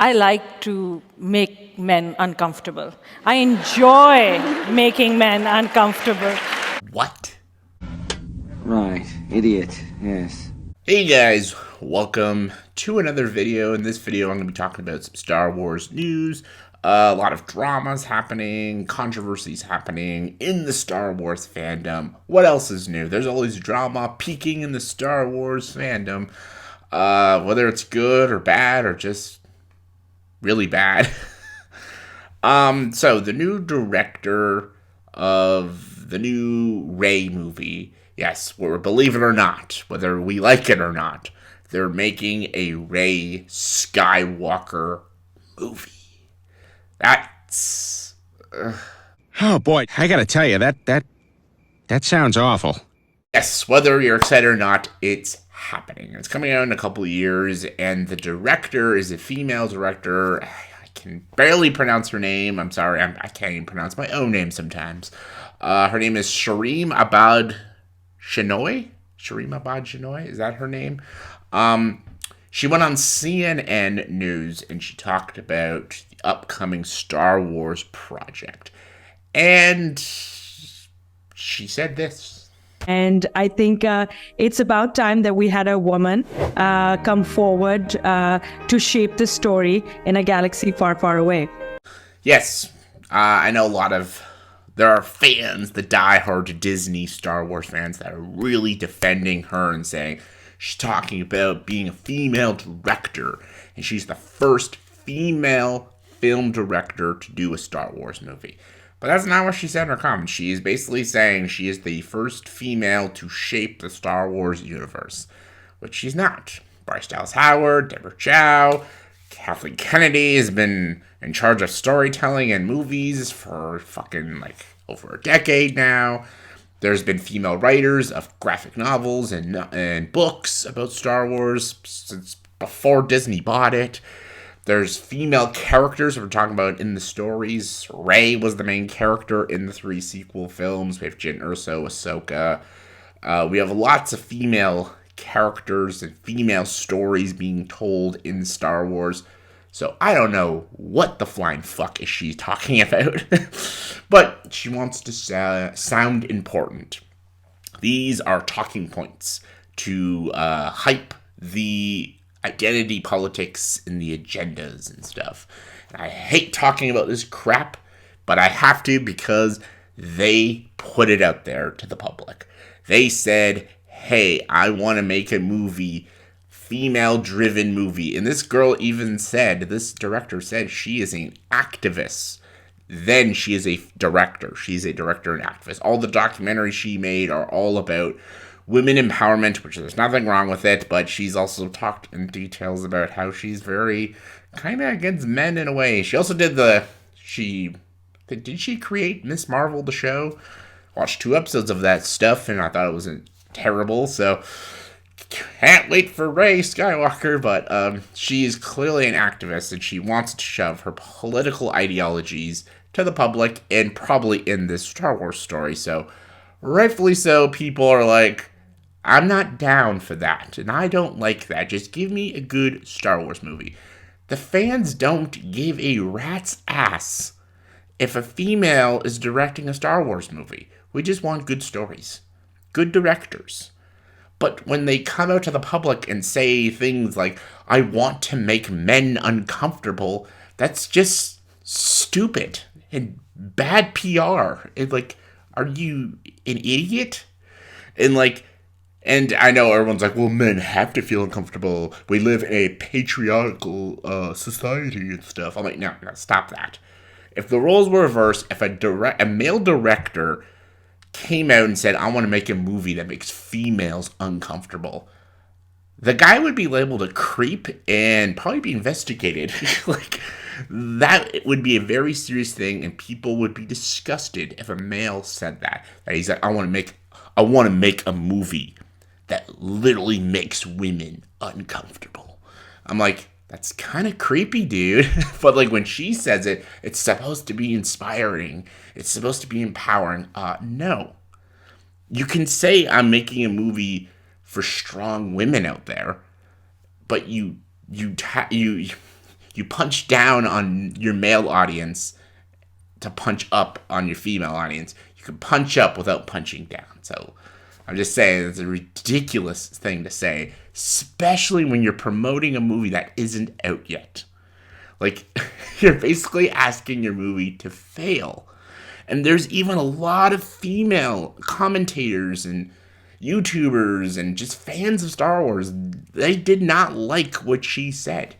I like to make men uncomfortable. I enjoy making men uncomfortable. What? Right, idiot, yes. Hey guys, welcome to another video. In this video, I'm going to be talking about some Star Wars news. A lot of dramas happening, controversies happening in the Star Wars fandom. What else is new? There's always drama peaking in the Star Wars fandom. Whether it's good or bad or just really bad. So the new director of the new Rey movie, yes, believe it or not, whether we like it or not, they're making a Rey Skywalker movie. That's Oh boy, I gotta tell you, that sounds awful. yes, whether you're excited or not, it's happening. It's coming out in a couple of years, and the director is a female director. I can barely pronounce her name. I'm sorry, I can't even pronounce my own name sometimes. Her name is Shireen Abad Shinoy. Shireen Abad Shinoy, is that her name? She went on CNN News and she talked about the upcoming Star Wars project. And she said this. And I think it's about time that we had a woman come forward to shape the story in a galaxy far, far away. Yes, I know there are fans, the diehard Disney Star Wars fans, that are really defending her and saying she's talking about being a female director, and she's the first female film director to do a Star Wars movie. But that's not what she said in her comments. She is basically saying she is the first female to shape the Star Wars universe, which she's not. Bryce Dallas Howard, Deborah Chow, Kathleen Kennedy has been in charge of storytelling and movies for fucking over a decade now. There's been female writers of graphic novels and books about Star Wars since before Disney bought it. There's female characters we're talking about in the stories. Rey was the main character in the 3 sequel films. We have Jyn Erso, Ahsoka. We have lots of female characters and female stories being told in Star Wars. So I don't know what the flying fuck is she talking about. But she wants to sound important. These are talking points to hype the identity politics and the agendas and stuff. And I hate talking about this crap, but I have to because they put it out there to the public. They said, hey, I want to make a movie, female-driven movie. And this director said she is an activist. Then she is a director. She's a director and activist. All the documentaries she made are all about women empowerment, which there's nothing wrong with it, but she's also talked in details about how she's very kind of against men in a way. She also did did she create Miss Marvel, the show? Watched 2 episodes of that stuff, and I thought it wasn't terrible, so can't wait for Rey Skywalker, but she's clearly an activist, and she wants to shove her political ideologies to the public, and probably in this Star Wars story, so rightfully so, people are like, I'm not down for that, and I don't like that. Just give me a good Star Wars movie. The fans don't give a rat's ass if a female is directing a Star Wars movie. We just want good stories, good directors. But when they come out to the public and say things like, I want to make men uncomfortable, that's just stupid and bad PR. Are you an idiot? And I know everyone's like, well, men have to feel uncomfortable. We live in a patriarchal society and stuff. I'm like, no, stop that. If the roles were reversed, if a male director came out and said, I want to make a movie that makes females uncomfortable, the guy would be labeled a creep and probably be investigated. That would be a very serious thing, and people would be disgusted if a male said that. That he's like, I want to make a movie that literally makes women uncomfortable. I'm like, that's kind of creepy, dude. But when she says it, it's supposed to be inspiring. It's supposed to be empowering. No. You can say I'm making a movie for strong women out there, but you you punch down on your male audience to punch up on your female audience. You can punch up without punching down. So I'm just saying it's a ridiculous thing to say, especially when you're promoting a movie that isn't out yet. Like, you're basically asking your movie to fail. And there's even a lot of female commentators and YouTubers and just fans of Star Wars. They did not like what she said.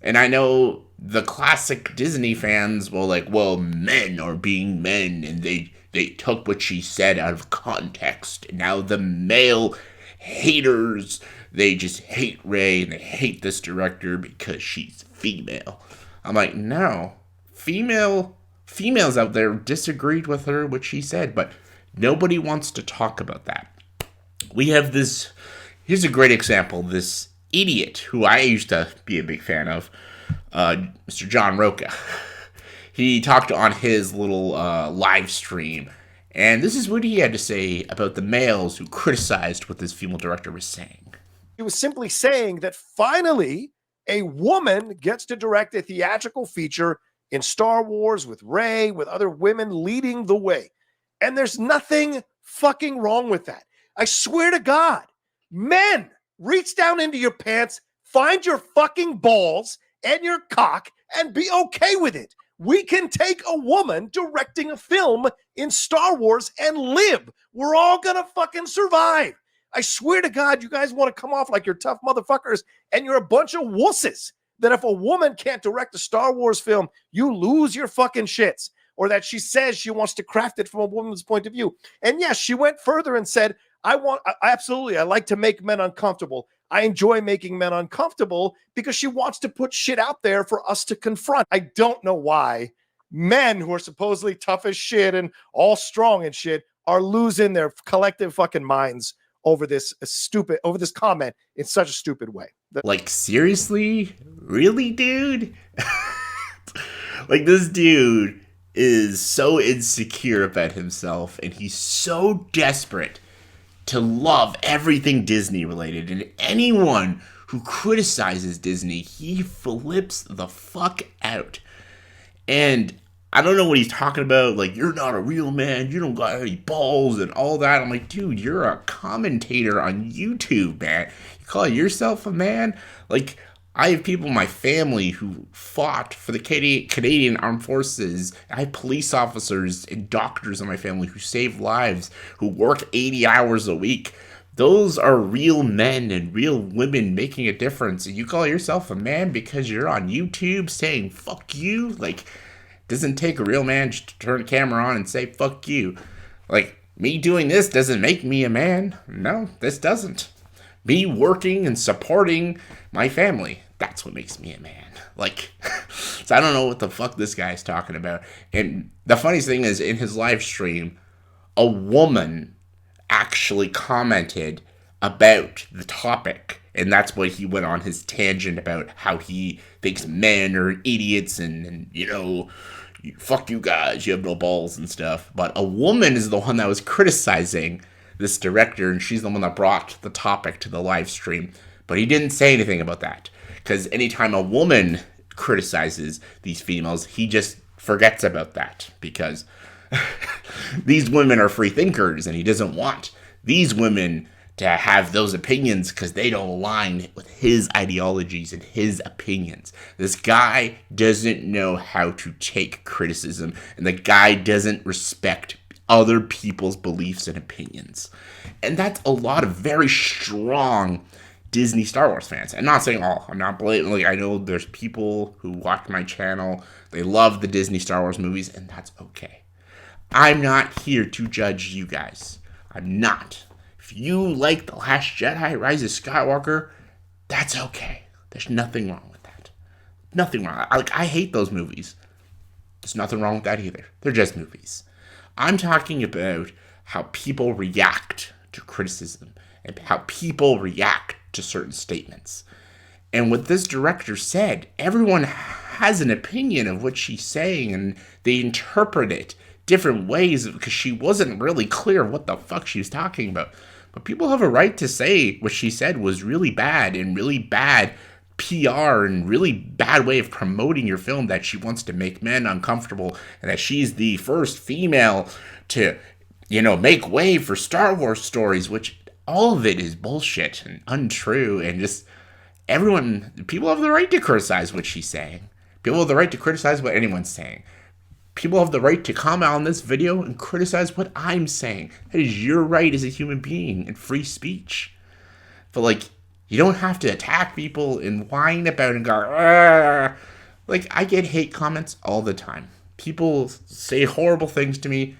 And I know the classic Disney fans will like, well, men are being men, and they took what she said out of context. And now the male haters, they just hate Rey and they hate this director because she's female. I'm like, no. Females out there disagreed with her, what she said, but nobody wants to talk about that. We have this, here's a great example, this idiot who I used to be a big fan of, Mr. John Roca. He talked on his little live stream, and this is what he had to say about the males who criticized what this female director was saying. He was simply saying that finally a woman gets to direct a theatrical feature in Star Wars with Rey, with other women leading the way. And there's nothing fucking wrong with that. I swear to God, men, reach down into your pants, find your fucking balls and your cock, and be okay with it. We can take a woman directing a film in Star Wars and live. We're all gonna fucking survive. I swear to God, you guys want to come off like you're tough motherfuckers, and you're a bunch of wusses. That if a woman can't direct a Star Wars film, you lose your fucking shits. Or that she says she wants to craft it from a woman's point of view. And yes, she went further and said, I like to make men uncomfortable. I enjoy making men uncomfortable, because she wants to put shit out there for us to confront. I don't know why men who are supposedly tough as shit and all strong and shit are losing their collective fucking minds over this comment in such a stupid way. Like, seriously? Really, dude? Like, this dude is so insecure about himself, and he's so desperate to love everything Disney related, and anyone who criticizes Disney, he flips the fuck out. And I don't know what he's talking about, like, you're not a real man, you don't got any balls and all that. I'm like, dude, you're a commentator on YouTube, man. You call yourself a man? Like, I have people in my family who fought for the Canadian Armed Forces. I have police officers and doctors in my family who save lives, who work 80 hours a week. Those are real men and real women making a difference. And you call yourself a man because you're on YouTube saying, fuck you? Like, doesn't take a real man just to turn the camera on and say, fuck you. Like, me doing this doesn't make me a man. No, this doesn't. Me working and supporting my family, that's what makes me a man. Like, so I don't know what the fuck this guy's talking about. And the funniest thing is, in his live stream, a woman actually commented about the topic. And that's why he went on his tangent about how he thinks men are idiots and you know, fuck you guys, you have no balls and stuff. But a woman is the one that was criticizing this director, and she's the one that brought the topic to the live stream. But he didn't say anything about that, because anytime a woman criticizes these females, he just forgets about that, because these women are free thinkers, and he doesn't want these women to have those opinions because they don't align with his ideologies and his opinions. This guy doesn't know how to take criticism, and the guy doesn't respect other people's beliefs and opinions. And that's a lot of very strong Disney Star Wars fans. I'm not saying all. I'm not blatantly. I know there's people who watch my channel. They love the Disney Star Wars movies, and that's okay. I'm not here to judge you guys. I'm not. If you like The Last Jedi, Rise of Skywalker, that's okay. There's nothing wrong with that. Nothing wrong. I hate those movies. There's nothing wrong with that either. They're just movies. I'm talking about how people react to criticism and how people react to certain statements. And what this director said, everyone has an opinion of what she's saying, and they interpret it different ways because she wasn't really clear what the fuck she was talking about. But people have a right to say what she said was really bad, and really bad PR and really bad way of promoting your film that she wants to make men uncomfortable and that she's the first female to, make way for Star Wars stories, which all of it is bullshit and untrue, and just people have the right to criticize what she's saying. People have the right to criticize what anyone's saying. People have the right to comment on this video and criticize what I'm saying. That is your right as a human being and free speech. But, you don't have to attack people and whine about it and go, "Argh." I get hate comments all the time. People say horrible things to me.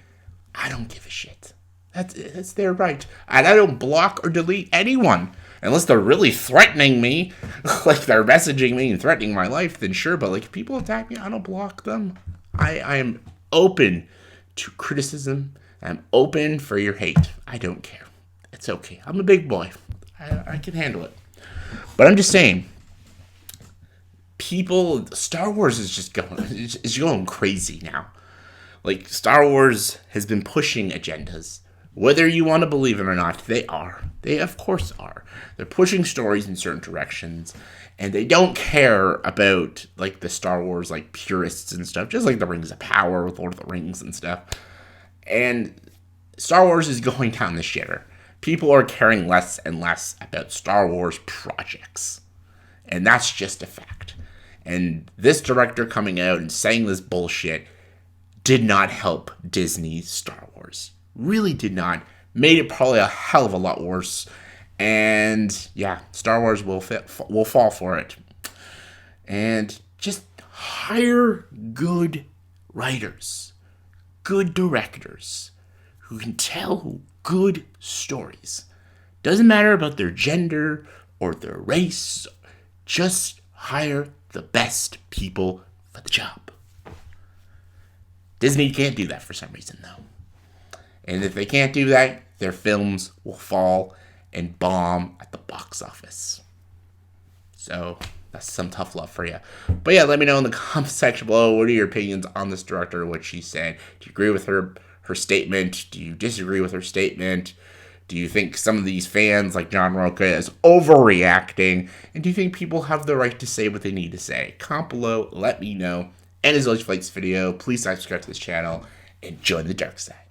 I don't give a shit. That's their right. And I don't block or delete anyone. Unless they're really threatening me, they're messaging me and threatening my life, then sure. But if people attack me, I don't block them. I am open to criticism. I'm open for your hate. I don't care. It's okay. I'm a big boy. I can handle it. But I'm just saying, Star Wars is just going crazy now. Star Wars has been pushing agendas. Whether you want to believe it or not, they are. They, of course, are. They're pushing stories in certain directions, and they don't care about, the Star Wars, purists and stuff, just like the Rings of Power with Lord of the Rings and stuff. And Star Wars is going down the shitter. People are caring less and less about Star Wars projects. And that's just a fact. And this director coming out and saying this bullshit did not help Disney's Star Wars. Really did not. Made it probably a hell of a lot worse. And yeah, Star Wars will fall for it. And just hire good writers, good directors who can tell good stories. Doesn't matter about their gender or their race. Just hire the best people for the job. Disney can't do that for some reason, though. And if they can't do that, their films will fall and bomb at the box office. So that's some tough love for you. But yeah, let me know in the comment section below. What are your opinions on this director, what she said? Do you agree with her statement? Do you disagree with her statement? Do you think some of these fans, like John Roca, is overreacting? And do you think people have the right to say what they need to say? Comment below, let me know. And as always, if you like this video, please subscribe to this channel and join the dark side.